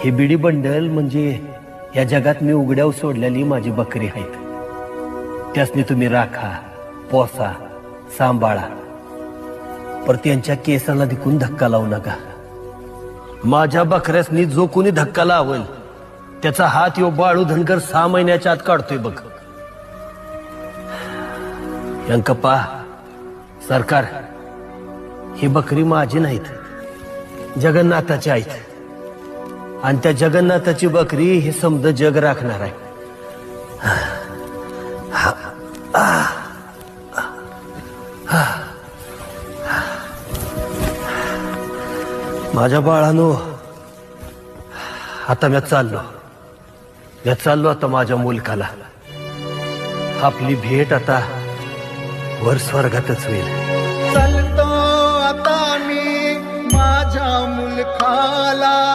हे बिडी बंडल म्हणजे या जगात मी उघड्यावर सोडलेली माझी बकरी आहेत. त्यासनी तुम्ही राखा, पोसा, सांभाळा, पर त्यांच्या केसाला दिकून धक्का लावू नका. माझ्या बकऱ्यासनी जो कोणी धक्का लावल त्याचा हात यो बाळू धनगर 6 महिन्याच्या आत काढतोय बघ. यंकप्पा, सरकार, ही बकरी माझी नाहीत, जगन्नाथाची आहेत. आणि त्या जगन्नाथाची बकरी हे समज जग राखणार आहे. माझ्या बाळानो, आता मी चाललो आता माझ्या मुलकाला. आपली भेट आता वर स्वर्गातच होईल.